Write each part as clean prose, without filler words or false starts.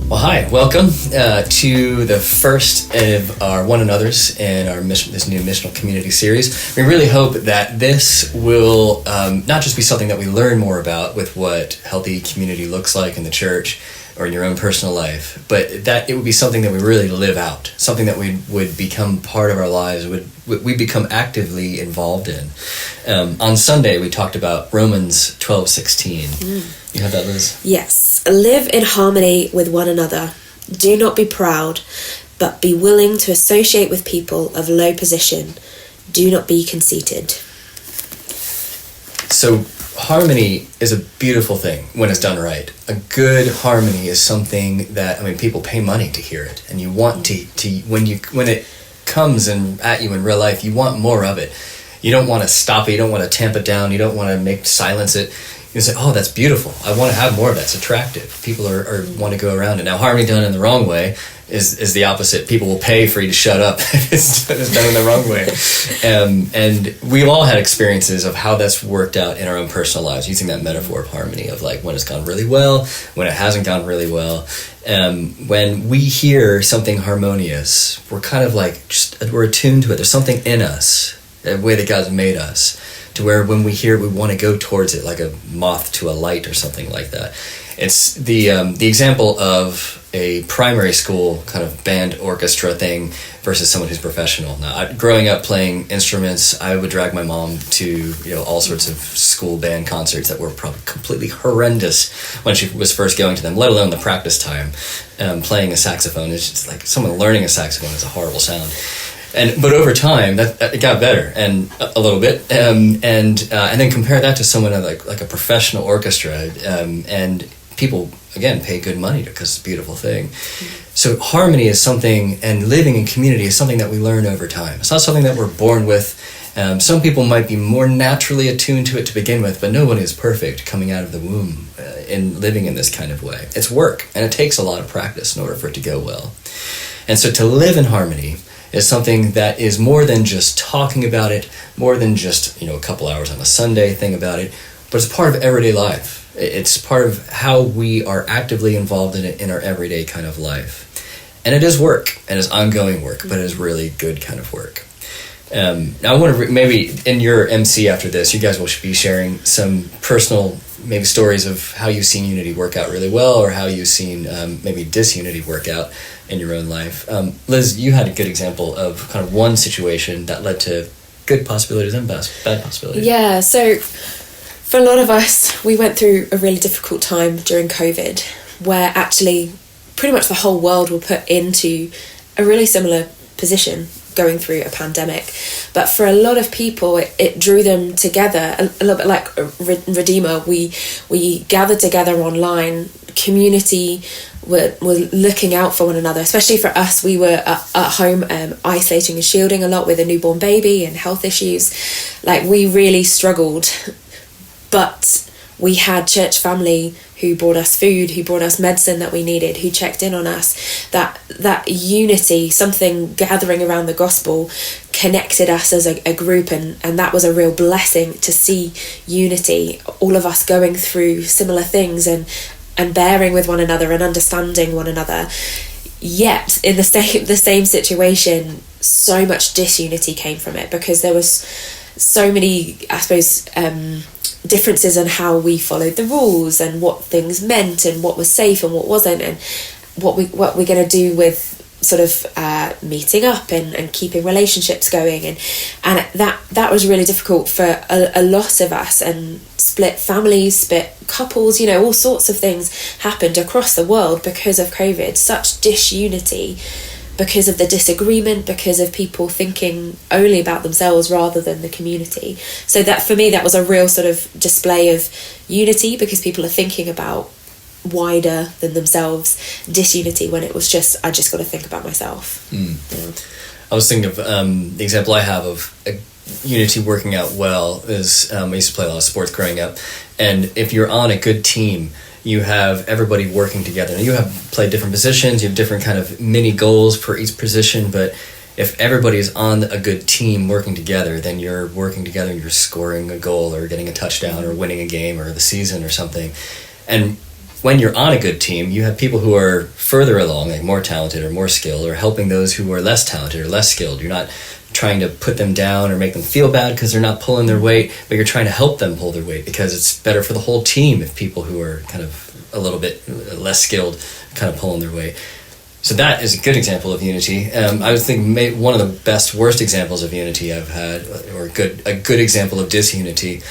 Well, hi, welcome to the first of our One Another's in our mission, this new missional community series. We really hope that this will not just be something that we learn more about with what healthy community looks like in the church or in your own personal life, but that it would be something that we really live out, something that we would become part of our lives, we become actively involved in. On Sunday, we talked about Romans 12:16. You have that, Liz? Yes. Live in harmony with one another. Do not be proud, but be willing to associate with people of low position. Do not be conceited. So harmony is a beautiful thing when it's done right. A good harmony is something that, people pay money to hear it, and you want to when it comes at you in real life, you want more of it. You don't want to stop it, you don't want to tamp it down, you don't want to silence it. You say, oh, that's beautiful. I want to have more of that. It's attractive. People are want to go around it. Now, harmony done in the wrong way is the opposite. People will pay for you to shut up if it's done in the wrong way. And we've all had experiences of how that's worked out in our own personal lives, using that metaphor of harmony, of like when it's gone really well, when it hasn't gone really well. When we hear something harmonious, we're kind of like, we're attuned to it. There's something in us, the way that God's made us, to where when we hear it, we want to go towards it like a moth to a light or something like that. It's the example of a primary school kind of band orchestra thing versus someone who's professional. Now, growing up playing instruments, I would drag my mom to all sorts of school band concerts that were probably completely horrendous when she was first going to them, let alone the practice time. Playing a saxophone, it's just like someone learning a saxophone is a horrible sound. But over time, that it got better, and a little bit, and then compare that to someone like a professional orchestra, and people again pay good money because it's a beautiful thing. So harmony is something, and living in community is something that we learn over time. It's not something that we're born with. Some people might be more naturally attuned to it to begin with, but no one is perfect coming out of the womb in living in this kind of way. It's work, and it takes a lot of practice in order for it to go well. And so to live in harmony is something that is more than just talking about it, more than just a couple hours on a Sunday thing about it, but it's part of everyday life. It's part of how we are actively involved in it in our everyday kind of life. And it is work, and it's ongoing work, but it is really good kind of work. Now I want to maybe in your MC after this, you guys will be sharing some personal maybe stories of how you've seen unity work out really well, or how you've seen maybe disunity work out in your own life. Liz, you had a good example of kind of one situation that led to good possibilities and bad possibilities. Yeah, so for a lot of us, we went through a really difficult time during COVID, where actually pretty much the whole world were put into a really similar position, going through a pandemic. But for a lot of people, it drew them together, a little bit like Redeemer. We gathered together online. Community were looking out for one another, especially for us. We were at home isolating and shielding a lot with a newborn baby and health issues. Like, we really struggled, but we had church family who brought us food, who brought us medicine that we needed, who checked in on us. That unity, something gathering around the gospel, connected us as a group, and that was a real blessing to see unity, all of us going through similar things and bearing with one another and understanding one another. Yet in the same situation, so much disunity came from it, because there was so many, I suppose, differences in how we followed the rules and what things meant and what was safe and what wasn't, and what we're going to do with sort of meeting up and keeping relationships going, and that was really difficult for a lot of us, and split families, split couples, all sorts of things happened across the world because of COVID. Such disunity because of the disagreement, because of people thinking only about themselves rather than the community. So that, for me, that was a real sort of display of unity, because people are thinking about wider than themselves. Disunity when it was just, I just got to think about myself. Yeah. I was thinking of the example I have of unity working out well is I used to play a lot of sports growing up, and if you're on a good team, you have everybody working together. Now, you have played different positions, you have different kind of mini goals for each position, but if everybody's on a good team working together, then you're working together and you're scoring a goal or getting a touchdown or winning a game or the season or something. And when you're on a good team, you have people who are further along, like more talented or more skilled, or helping those who are less talented or less skilled. You're not trying to put them down or make them feel bad because they're not pulling their weight, but you're trying to help them pull their weight, because it's better for the whole team if people who are kind of a little bit less skilled kind of pulling their weight. So that is a good example of unity. I would think one of the best, worst examples of unity I've had, or a good example of disunity,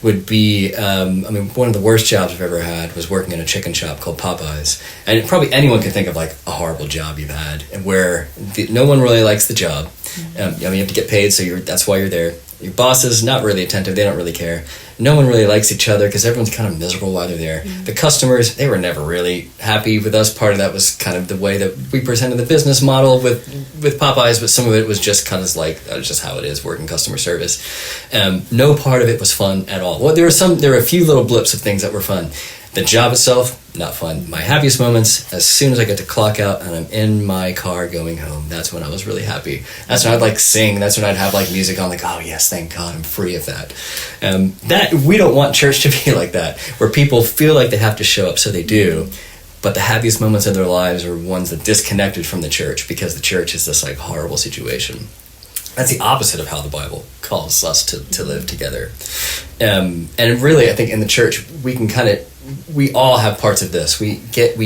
would be, one of the worst jobs I've ever had was working in a chicken shop called Popeyes. And probably anyone can think of like a horrible job you've had, and where no one really likes the job. You have to get paid, so that's why you're there. Your boss is not really attentive, they don't really care. No one really likes each other because everyone's kind of miserable while they're there. The customers, they were never really happy with us. Part of that was kind of the way that we presented the business model with Popeyes, but some of it was just kind of like, that's just how it is working customer service. No part of it was fun at all. Well, there were a few little blips of things that were fun. The job itself, not fun. My happiest moments, as soon as I get to clock out and I'm in my car going home, that's when I was really happy. That's when I'd like sing. That's when I'd have like music on, like, oh yes, thank God, I'm free of that. That we don't want church to be like that, where people feel like they have to show up, so they do. But the happiest moments of their lives are ones that disconnected from the church, because the church is this like horrible situation. That's the opposite of how the Bible calls us to live together. And really, I think in the church, we all have parts of this. We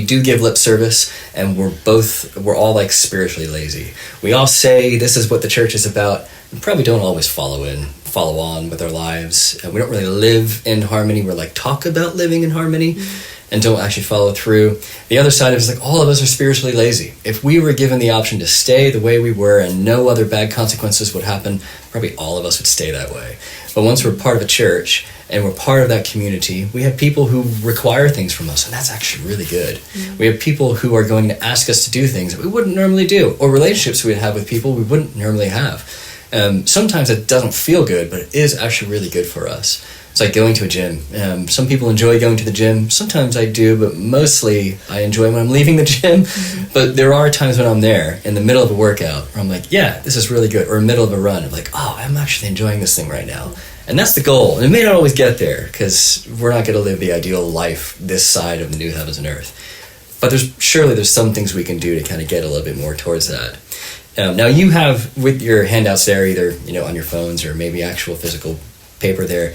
do give lip service, and we're all like spiritually lazy. We all say this is what the church is about. We probably don't always follow on with our lives. We don't really live in harmony. We're like talk about living in harmony, and don't actually follow through. The other side is like all of us are spiritually lazy. If we were given the option to stay the way we were and no other bad consequences would happen, probably all of us would stay that way. But once we're part of a church and we're part of that community, we have people who require things from us, and that's actually really good. We have people who are going to ask us to do things that we wouldn't normally do, or relationships we'd have with people we wouldn't normally have. Sometimes it doesn't feel good, but it is actually really good for us. It's like going to a gym. Some people enjoy going to the gym. Sometimes I do, but mostly I enjoy when I'm leaving the gym. But there are times when I'm there in the middle of a workout where I'm like, yeah, this is really good. Or in the middle of a run, I'm like, oh, I'm actually enjoying this thing right now. And that's the goal. And it may not always get there, because we're not going to live the ideal life this side of the new heavens and earth. But there's some things we can do to kind of get a little bit more towards that. Now you have with your handouts there, either on your phones or maybe actual physical paper there,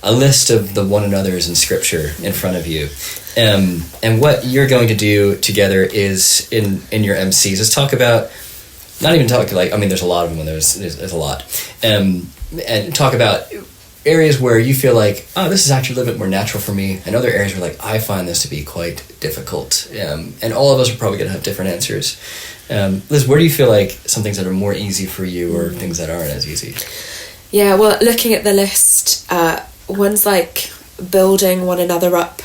a list of the one another's in Scripture in front of you. And what you're going to do together is in your MCs is talk about, not even talk like, there's a lot of them, there's a lot. And talk about areas where you feel like, oh, this is actually a little bit more natural for me, and other areas where like, I find this to be quite difficult. And all of us are probably going to have different answers. Liz, where do you feel like some things that are more easy for you or things that aren't as easy? Yeah, well, looking at the list, one's like building one another up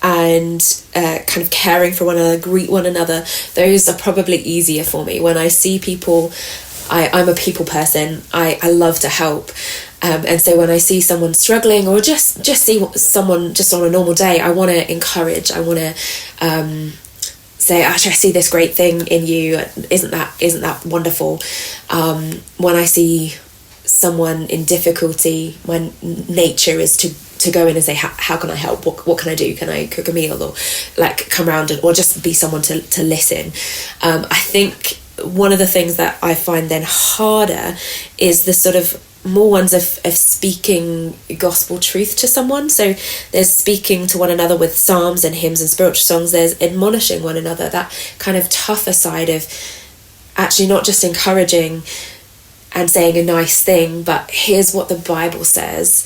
and kind of caring for one another, greet one another. Those are probably easier for me. When I see people, I'm a people person. I love to help. And so when I see someone struggling, or just see someone just on a normal day, I want to encourage. I want to say, actually, I see this great thing in you. Isn't that wonderful? When I see someone in difficulty, my nature is to go in and say, how can I help? What can I do? Can I cook a meal, or like come around or just be someone to listen? I think one of the things that I find then harder is the sort of more ones of speaking gospel truth to someone. So there's speaking to one another with psalms and hymns and spiritual songs. There's admonishing one another, that kind of tougher side of actually not just encouraging and saying a nice thing, but here's what the Bible says.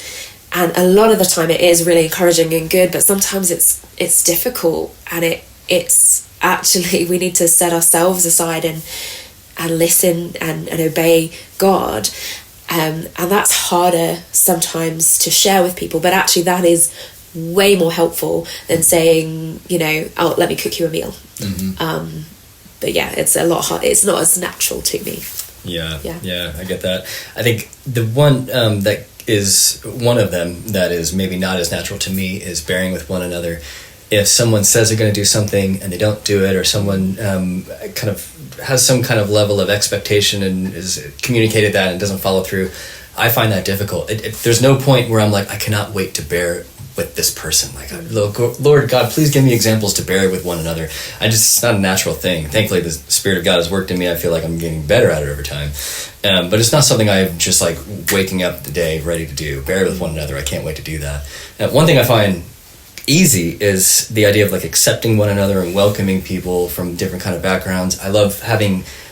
And a lot of the time it is really encouraging and good, but sometimes it's difficult, and it's actually, we need to set ourselves aside and listen and obey God. And that's harder sometimes to share with people, but actually that is way more helpful than saying, oh, let me cook you a meal. But yeah, it's a lot hard. It's not as natural to me. Yeah, I get that. I think the one that is one of them that is maybe not as natural to me is bearing with one another. If someone says they're going to do something and they don't do it, or someone kind of has some kind of level of expectation and is communicated that and doesn't follow through, I find that difficult. There's no point where I'm like, I cannot wait to bear with this person. Like, Lord God, please give me examples to bear with one another. It's not a natural thing. Thankfully, the Spirit of God has worked in me. I feel like I'm getting better at it over time. But it's not something I'm just like waking up the day ready to do. Bear with one another. I can't wait to do that. One thing I find easy is the idea of like accepting one another and welcoming people from different kind of backgrounds. I love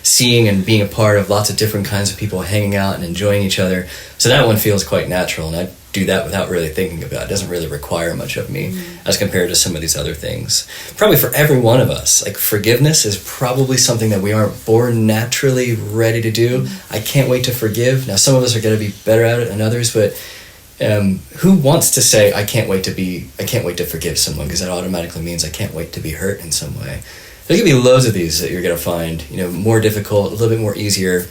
seeing and being a part of lots of different kinds of people hanging out and enjoying each other. So that one feels quite natural, and I do that without really thinking about it. It doesn't really require much of me as compared to some of these other things. Probably for every one of us, like forgiveness is probably something that we aren't born naturally ready to do. I can't wait to forgive. Now, some of us are going to be better at it than others, but who wants to say I can't wait to forgive someone, because that automatically means I can't wait to be hurt in some way. There's going to be loads of these that you're going to find, more difficult, a little bit more easier.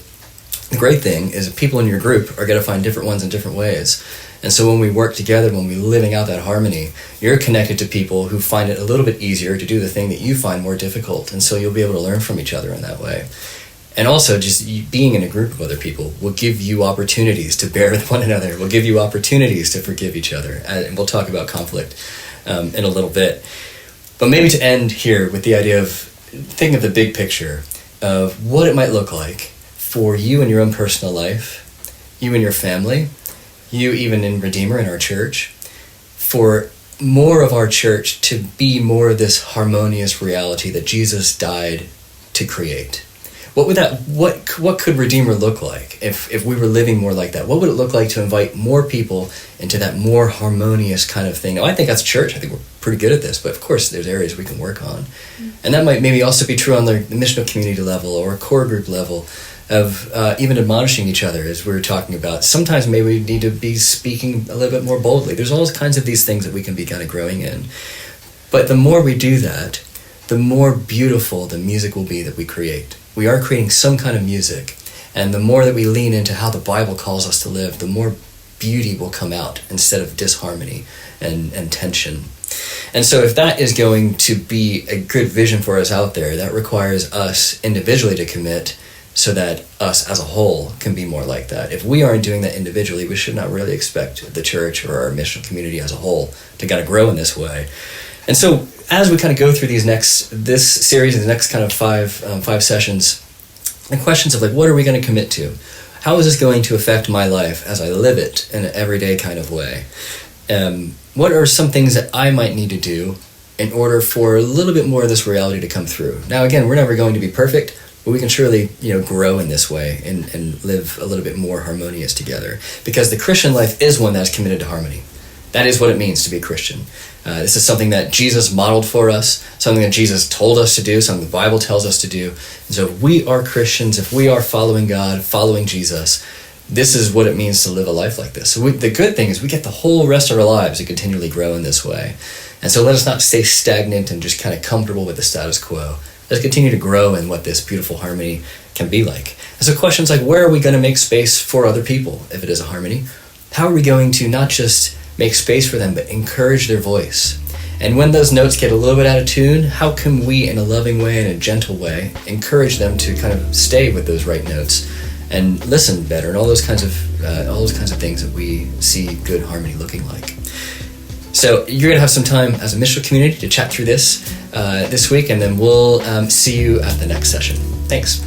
The great thing is that people in your group are going to find different ones in different ways. And so when we work together, when we're living out that harmony, you're connected to people who find it a little bit easier to do the thing that you find more difficult. And so you'll be able to learn from each other in that way. And also, just being in a group of other people will give you opportunities to bear with one another, will give you opportunities to forgive each other. And we'll talk about conflict in a little bit. But maybe to end here with the idea of thinking of the big picture of what it might look like for you in your own personal life, you and your family, you even in Redeemer in our church, for more of our church to be more of this harmonious reality that Jesus died to create. What could Redeemer look like if we were living more like that? What would it look like to invite more people into that more harmonious kind of thing? Now, I think as a church, I think we're pretty good at this, but of course there's areas we can work on. And that might maybe also be true on the missional community level or a core group level of even admonishing each other, as we were talking about. Sometimes maybe we need to be speaking a little bit more boldly. There's all kinds of these things that we can be kind of growing in. But the more we do that, the more beautiful the music will be that we create. We are creating some kind of music, and the more that we lean into how the Bible calls us to live, the more beauty will come out instead of disharmony and tension. And so if that is going to be a good vision for us out there, that requires us individually to commit so that us as a whole can be more like that. If we aren't doing that individually, we should not really expect the church or our missional community as a whole to kind of grow in this way. And so as we kind of go through this series and the next kind of five sessions, the questions of like, what are we going to commit to? How is this going to affect my life as I live it in an everyday kind of way? What are some things that I might need to do in order for a little bit more of this reality to come through? Now, again, we're never going to be perfect, but we can surely, grow in this way and live a little bit more harmonious together, because the Christian life is one that's committed to harmony. That is what it means to be a Christian. This is something that Jesus modeled for us, something that Jesus told us to do, something the Bible tells us to do. And so if we are Christians, if we are following God, following Jesus, this is what it means to live a life like this. So the good thing is we get the whole rest of our lives to continually grow in this way. And so let us not stay stagnant and just kind of comfortable with the status quo. Let's continue to grow in what this beautiful harmony can be like. And so questions like, where are we going to make space for other people if it is a harmony? How are we going to not just make space for them, but encourage their voice? And when those notes get a little bit out of tune, how can we, in a loving way, in a gentle way, encourage them to kind of stay with those right notes and listen better, and all those kinds of things that we see good harmony looking like. So you're going to have some time as a missional community to chat through this week, and then we'll see you at the next session. Thanks.